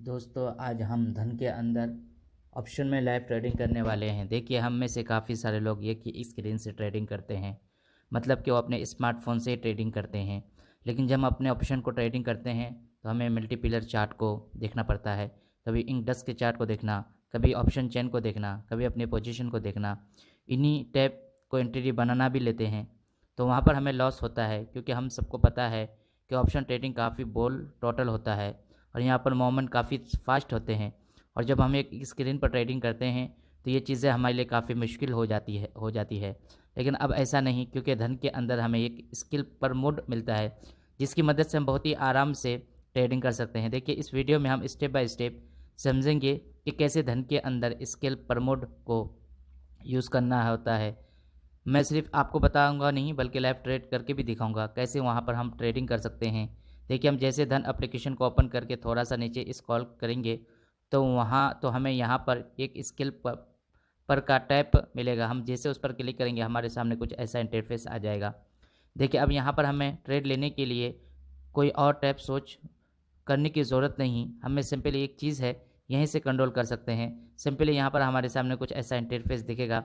दोस्तों आज हम धन के अंदर ऑप्शन में लाइव ट्रेडिंग करने वाले हैं। देखिए हम में से काफ़ी सारे लोग एक ही स्क्रीन से ट्रेडिंग करते हैं, मतलब कि वो अपने स्मार्टफोन से ही ट्रेडिंग करते हैं। लेकिन जब हम अपने ऑप्शन को ट्रेडिंग करते हैं तो हमें मल्टीपिलर चार्ट को देखना पड़ता है। कभी इंडेक्स के चार्ट को देखना, कभी ऑप्शन चेन को देखना, कभी अपनी पोजीशन को देखना। इन्हीं टैब को एंट्री बनाना भी लेते हैं तो वहाँ पर हमें लॉस होता है, क्योंकि हम सबको पता है कि ऑप्शन ट्रेडिंग काफ़ी बोल टोटल होता है और यहाँ पर मोमेंट काफ़ी फास्ट होते हैं। और जब हम एक स्क्रीन पर ट्रेडिंग करते हैं तो ये चीज़ें हमारे लिए काफ़ी मुश्किल हो जाती है। लेकिन अब ऐसा नहीं, क्योंकि धन के अंदर हमें एक स्किल पर मोड मिलता है जिसकी मदद से हम बहुत ही आराम से ट्रेडिंग कर सकते हैं। देखिए इस वीडियो में हम स्टेप बाय स्टेप समझेंगे कि कैसे धन के अंदर स्किल पर मोड को यूज़ करना होता है। मैं सिर्फ़ आपको बताऊँगा नहीं, बल्कि लाइव ट्रेड करके भी दिखाऊँगा कैसे वहाँ पर हम ट्रेडिंग कर सकते हैं। देखिए हम जैसे धन एप्लीकेशन को ओपन करके थोड़ा-सा नीचे स्क्रॉल करेंगे तो हमें यहाँ पर एक स्किल पर का टैब मिलेगा। हम जैसे उस पर क्लिक करेंगे हमारे सामने कुछ ऐसा इंटरफ़ेस आ जाएगा। देखिए अब यहाँ पर हमें ट्रेड लेने के लिए कोई और टैब सोच करने की ज़रूरत नहीं। हमें सिंपली एक चीज़ है, यहीं से कंट्रोल कर सकते हैं। सिंपली यहाँ पर हमारे सामने कुछ ऐसा इंटरफ़ेस दिखेगा।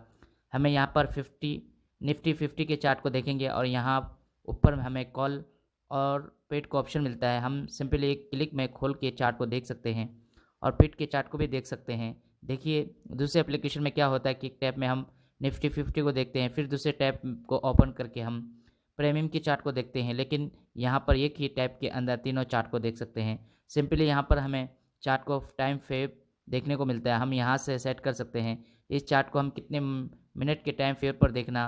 हमें यहाँ पर निफ्टी 50 के चार्ट को देखेंगे और यहाँ ऊपर में हमें कॉल और पेट का ऑप्शन मिलता है। हम सिंपली एक क्लिक में खोल के चार्ट को देख सकते हैं और पेट के चार्ट को भी देख सकते हैं। देखिए दूसरे एप्लीकेशन में क्या होता है कि एक टैब में हम निफ्टी 50 को देखते हैं, फिर दूसरे टैब को ओपन करके हम प्रीमियम की चार्ट को देखते हैं। लेकिन यहाँ पर एक ही टैब के अंदर तीनों चार्ट को देख सकते हैं। सिंपली यहाँ पर हमें चार्ट को टाइम फ्रेम देखने को मिलता है। हम यहाँ से सेट कर सकते हैं इस चार्ट को हम कितने मिनट के टाइम फ्रेम पर देखना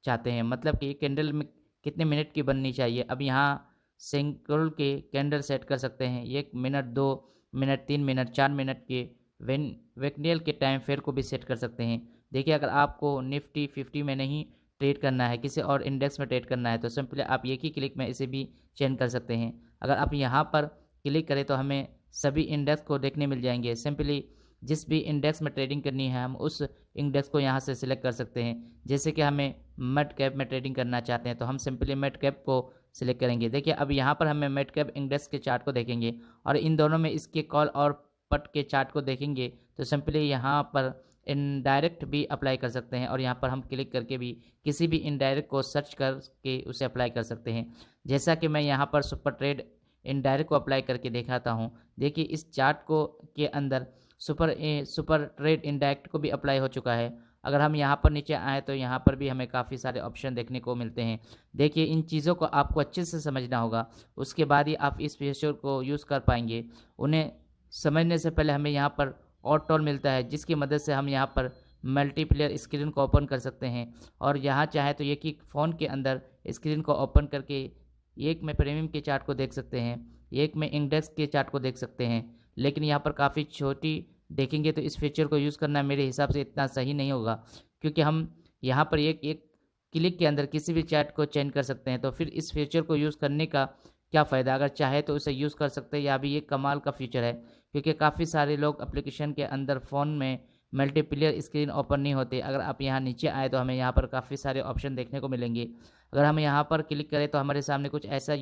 चाहते हैं, मतलब कि कैंडल में कितने मिनट की बननी चाहिए। अब यहाँ सिंगल के कैंडल सेट कर सकते हैं, 1 मिनट, 2 मिनट, 3 मिनट, 4 मिनट के वेकनियल के टाइम फ्रेम को भी सेट कर सकते हैं। देखिए अगर आपको निफ्टी 50 में नहीं ट्रेड करना है, किसी और इंडेक्स में ट्रेड करना है, तो सिंपली आप एक ही क्लिक में इसे भी चेंज कर सकते हैं। अगर आप यहाँ पर क्लिक करें तो हमें सभी इंडेक्स को देखने मिल जाएंगे। सिंपली जिस भी इंडेक्स में ट्रेडिंग करनी है हम उस इंडेक्स को यहाँ से सिलेक्ट कर सकते हैं। जैसे कि हमें मिड कैप में ट्रेडिंग करना चाहते हैं तो हम सिंपली मिड कैप को सिलेक्ट करेंगे। देखिए अब यहाँ पर हमें मिड कैप इंडेक्स के चार्ट को देखेंगे और इन दोनों में इसके कॉल और पट के चार्ट को देखेंगे तो सिंपली यहाँ पर इनडायरेक्ट भी अप्लाई कर सकते हैं और यहाँ पर हम क्लिक करके भी किसी भी इनडायरेक्ट को सर्च करके उसे अप्लाई कर सकते हैं। जैसा कि मैं यहाँ पर सुपर ट्रेड इनडायरेक्ट को अप्लाई करके दिखाता हूँ। देखिए इस चार्ट को के अंदर सुपर ट्रेड इंडायरेक्ट को भी अप्लाई हो चुका है। अगर हम यहाँ पर नीचे आएँ तो यहाँ पर भी हमें काफ़ी सारे ऑप्शन देखने को मिलते हैं। देखिए इन चीज़ों को आपको अच्छे से समझना होगा, उसके बाद ही आप इस फीचर को यूज़ कर पाएँगे। उन्हें समझने से पहले हमें यहाँ पर और टूल मिलता है जिसकी मदद से हम यहाँ पर मल्टीप्लेयर स्क्रीन को ओपन कर सकते हैं और यहाँ चाहे तो एक ही फ़ोन के अंदर स्क्रीन को ओपन करके एक में प्रीमियम के चार्ट को देख सकते हैं, एक में इंडेक्स के चार्ट को देख सकते हैं। लेकिन यहाँ पर काफ़ी छोटी देखेंगे तो इस फीचर को यूज़ करना मेरे हिसाब से इतना सही नहीं होगा, क्योंकि हम यहाँ पर एक एक क्लिक के अंदर किसी भी चार्ट को चेंज कर सकते हैं। तो फिर इस फीचर को यूज़ करने का क्या फ़ायदा? अगर चाहे तो उसे यूज़ कर सकते हैं, या भी ये कमाल का फीचर है, क्योंकि काफ़ी सारे लोग एप्लीकेशन के अंदर फ़ोन में मल्टीप्लेयर स्क्रीन ओपन नहीं होते। अगर आप यहाँ नीचे आए तो हमें यहाँ पर काफ़ी सारे ऑप्शन देखने को मिलेंगे। अगर हम यहाँ पर क्लिक करें तो हमारे सामने कुछ ऐसा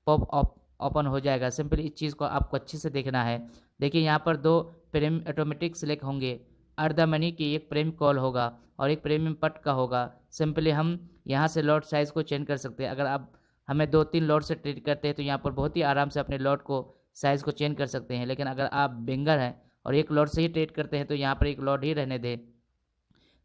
पॉप अप ओपन हो जाएगा। सिंपली इस चीज़ को आपको अच्छे से देखना है। देखिए यहाँ पर 2 प्रीमियम ऑटोमेटिक सिलेक्ट होंगे। अर्ध मनी की एक प्रीमियम कॉल होगा और एक प्रीमियम पट का होगा। सिंपली हम यहाँ से लॉट साइज़ को चेंज कर सकते हैं। अगर आप हमें 2-3 लॉट से ट्रेड करते हैं तो यहाँ पर बहुत ही आराम से अपने लॉट को साइज़ को चेंज कर सकते हैं। लेकिन अगर आप बिगिनर हैं और एक लॉट से ही ट्रेड करते हैं तो यहाँ पर एक लॉट ही रहने दें।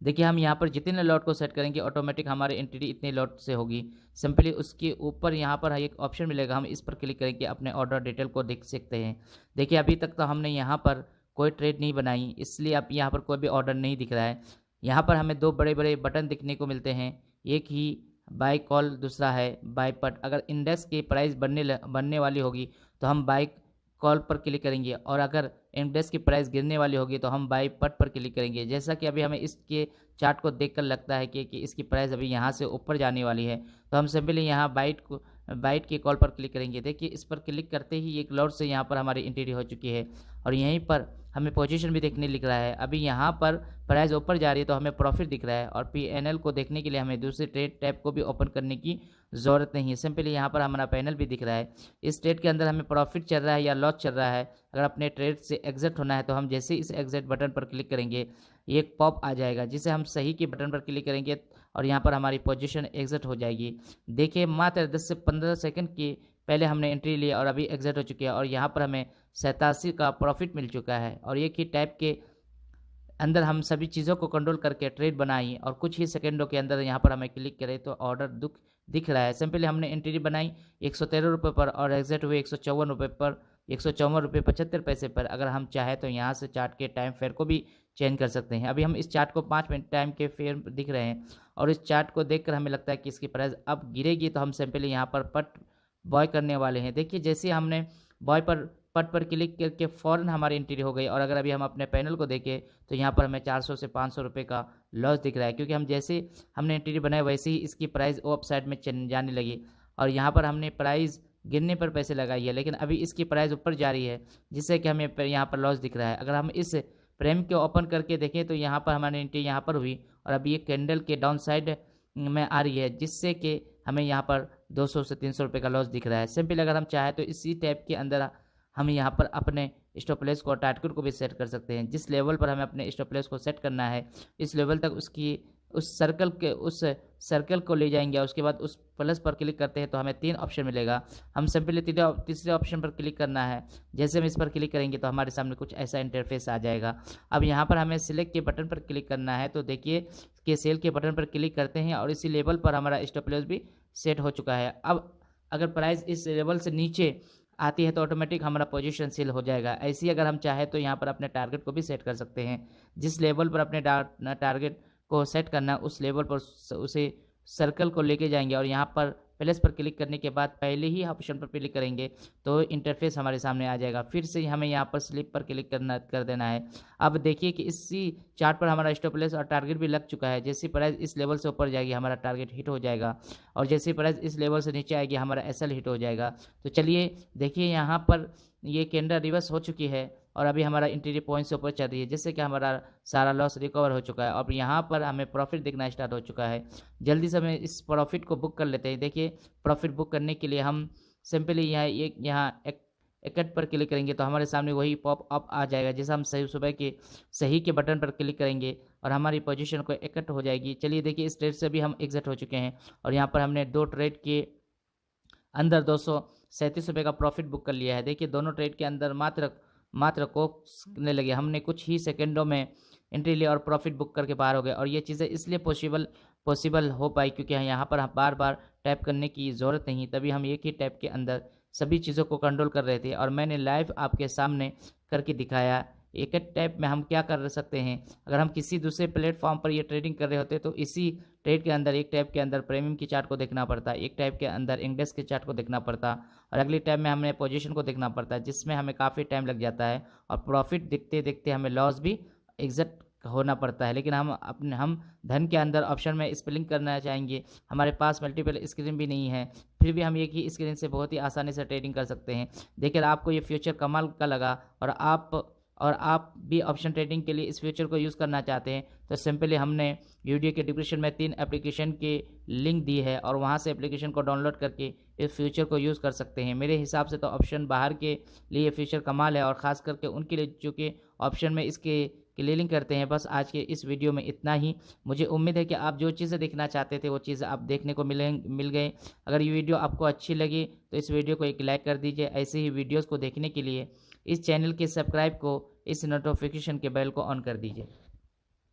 देखिए हम यहाँ पर जितने लॉट को सेट करेंगे ऑटोमेटिक हमारी एंटिटी इतने लॉट से होगी। सिंपली उसके ऊपर यहाँ पर एक ऑप्शन मिलेगा, हम इस पर क्लिक करके अपने ऑर्डर डिटेल को देख सकते हैं। देखिए अभी तक तो हमने यहाँ पर कोई ट्रेड नहीं बनाई, इसलिए अब यहाँ पर कोई भी ऑर्डर नहीं दिख रहा है। यहाँ पर हमें 2 बड़े-बड़े बटन दिखने को मिलते हैं, एक ही बाय कॉल, दूसरा है बाय पट। अगर इंडेक्स की प्राइस बढ़ने वाली होगी तो हम बाय कॉल पर क्लिक करेंगे और अगर इंडेक्स की प्राइस गिरने वाली होगी तो हम बाय पट पर क्लिक करेंगे। जैसा कि अभी हमें इसके चार्ट को देखकर लगता है कि इसकी प्राइस अभी यहाँ से ऊपर जाने वाली है, तो हम सिंपली यहाँ बाइट के कॉल पर क्लिक करेंगे। देखिए इस पर क्लिक करते ही एक लॉट से यहाँ पर हमारी एंट्री हो चुकी है और यहीं पर हमें पोजीशन भी देखने लिख रहा है। अभी यहाँ पर प्राइस ऊपर जा रही है तो हमें प्रॉफिट दिख रहा है और पीएनएल को देखने के लिए हमें दूसरे ट्रेड टैब को भी ओपन करने की ज़रूरत नहीं है। सिंपली यहाँ पर हमारा पैनल भी दिख रहा है। इस ट्रेड के अंदर हमें प्रॉफिट चल रहा है या लॉस चल रहा है, अगर अपने ट्रेड से एग्जिट होना है तो हम जैसे इस एग्जिट बटन पर क्लिक करेंगे एक पॉप आ जाएगा, जिसे हम सही के बटन पर क्लिक करेंगे और यहाँ पर हमारी पोजीशन एग्जिट हो जाएगी। देखिए मात्र 10 से 15 सेकंड की पहले हमने एंट्री ली और अभी एग्जिट हो चुकी है और यहाँ पर हमें 87 का प्रॉफिट मिल चुका है। और एक ही टाइप के अंदर हम सभी चीज़ों को कंट्रोल करके ट्रेड बनाई और कुछ ही सेकंडों के अंदर यहाँ पर हमें क्लिक करें तो ऑर्डर दिख रहा है। सिंपली हमने एंट्री बनाई 113 रुपये पर और एग्जिट हुए 154 रुपये पर, 154 रुपये 75 पैसे पर। अगर हम चाहें तो यहाँ से चार्ट के टाइम फेयर को भी चेंज कर सकते हैं। अभी हम इस चार्ट को 5 मिनट टाइम के फेयर दिख रहे हैं और इस चार्ट को देखकर हमें लगता है कि इसकी प्राइस अब गिरेगी तो हम सिंपली यहाँ पर पट बॉय करने वाले हैं। देखिए जैसे हमने बॉय पर पट पर क्लिक करके फ़ौरन हमारी एंट्री हो गई और अगर अभी हम अपने पैनल को देखें तो यहाँ पर हमें 400 से 500 रुपये का लॉस दिख रहा है, क्योंकि हम जैसे हमने एंट्री बनाई वैसे ही इसकी प्राइस अप साइड में जाने लगी और यहाँ पर हमने प्राइस गिरने पर पैसे लगाई है, लेकिन अभी इसकी प्राइस ऊपर जा रही है जिससे कि हमें यहाँ पर लॉस दिख रहा है। अगर हम इस फ्रेम को ओपन करके देखें तो यहाँ पर हमारी एंट्री यहाँ पर हुई और अभी ये कैंडल के डाउन साइड में आ रही है, जिससे कि हमें यहाँ पर 200 से 300 रुपये का लॉस दिख रहा है। सिंपली अगर हम चाहें तो इसी टाइप के अंदर हम यहाँ पर अपने स्टॉप लॉस को और टारगेट को भी सेट कर सकते हैं। जिस लेवल पर हमें अपने स्टॉप लॉस को सेट करना है इस लेवल तक उस सर्कल को ले जाएंगे और उसके बाद उस प्लस पर क्लिक करते हैं तो हमें 3 ऑप्शन मिलेगा। हम सिंपली तीसरे ऑप्शन पर क्लिक करना है। जैसे हम इस पर क्लिक करेंगे तो हमारे सामने कुछ ऐसा इंटरफेस आ जाएगा। अब यहाँ पर हमें सिलेक्ट के बटन पर क्लिक करना है तो देखिए कि सेल के बटन पर क्लिक करते हैं और इसी लेवल पर हमारा स्टॉप लॉस भी सेट हो चुका है। अब अगर प्राइस इस लेवल से नीचे आती है तो ऑटोमेटिक हमारा पोजीशन सेल हो जाएगा। ऐसे ही अगर हम चाहें तो यहाँ पर अपने टारगेट को भी सेट कर सकते हैं। जिस लेवल पर अपने टारगेट को सेट करना उस लेवल पर उसे सर्कल को लेके जाएंगे और यहाँ पर प्लस पर क्लिक करने के बाद पहले ही ऑप्शन पर क्लिक करेंगे तो इंटरफेस हमारे सामने आ जाएगा। फिर से हमें यहाँ पर स्लिप पर क्लिक कर देना है। अब देखिए कि इसी चार्ट पर हमारा स्टॉप लॉस और टारगेट भी लग चुका है। जैसी प्राइस इस लेवल से ऊपर जाएगी हमारा टारगेट हिट हो जाएगा और जैसी प्राइस इस लेवल से नीचे आएगी हमारा एसएल हिट हो जाएगा। तो चलिए देखिए यहाँ पर ये कैंडल रिवर्स हो चुकी है और अभी हमारा एंट्री पॉइंट से ऊपर चल रही है, जिससे कि हमारा सारा लॉस रिकवर हो चुका है और यहाँ पर हमें प्रॉफिट दिखना स्टार्ट हो चुका है। जल्दी से हमें इस प्रॉफिट को बुक कर लेते हैं। देखिए प्रॉफिट बुक करने के लिए हम सिंपली यहाँ इकट्ठ पर क्लिक करेंगे तो हमारे सामने वही पॉप अप आ जाएगा। जैसे हम सही के बटन पर क्लिक करेंगे और हमारी पोजीशन को इकट्ठ हो जाएगी। चलिए देखिए इस ट्रेड से भी हम एग्जिट हो चुके हैं और यहाँ पर हमने 2 ट्रेड के अंदर 237 रुपये का प्रॉफिट बुक कर लिया है। देखिए दोनों ट्रेड के अंदर मात्र कोसने लगे, हमने कुछ ही सेकंडों में एंट्री ली और प्रॉफिट बुक करके बाहर हो गए। और ये चीज़ें इसलिए पॉसिबल हो पाई क्योंकि यहाँ पर हम बार बार टैप करने की ज़रूरत नहीं, तभी हम एक ही टैप के अंदर सभी चीज़ों को कंट्रोल कर रहे थे और मैंने लाइव आपके सामने करके दिखाया। एक टैप में हम क्या कर सकते हैं, अगर हम किसी दूसरे प्लेटफॉर्म पर ये ट्रेडिंग कर रहे होते तो इसी ट्रेड के अंदर एक टैप के अंदर प्रीमियम की चार्ट को देखना पड़ता, एक टैप के अंदर इंडेक्स के चार्ट को देखना पड़ता और अगली टैप में हमें पोजीशन को देखना पड़ता, जिसमें हमें काफ़ी टाइम लग जाता है और प्रॉफिट देखते देखते हमें लॉस भी एग्जिट होना पड़ता है। लेकिन हम धन के अंदर ऑप्शन में स्पेलिंग करना चाहेंगे, हमारे पास मल्टीपल स्क्रीन भी नहीं है, फिर भी हम एक ही स्क्रीन से बहुत ही आसानी से ट्रेडिंग कर सकते हैं। देखिए आपको ये फ्यूचर कमाल का लगा और आप भी ऑप्शन ट्रेडिंग के लिए इस फ्यूचर को यूज़ करना चाहते हैं तो सिंपली हमने वीडियो के डिस्क्रिप्शन में 3 एप्लीकेशन के लिंक दी है और वहां से एप्लीकेशन को डाउनलोड करके इस फ्यूचर को यूज़ कर सकते हैं। मेरे हिसाब से तो ऑप्शन बाहर के लिए फ्यूचर कमाल है और ख़ास करके उनके लिए जो कि ऑप्शन में इसके क्लियरिंग करते हैं। बस आज के इस वीडियो में इतना ही। मुझे उम्मीद है कि आप जो चीज़ें देखना चाहते थे वो चीज़ें आप देखने को मिल गए। अगर ये वीडियो आपको अच्छी लगी तो इस वीडियो को एक लाइक कर दीजिए। ऐसे ही वीडियोस को देखने के लिए इस चैनल के सब्सक्राइब को, इस नोटिफिकेशन के बेल को ऑन कर दीजिए।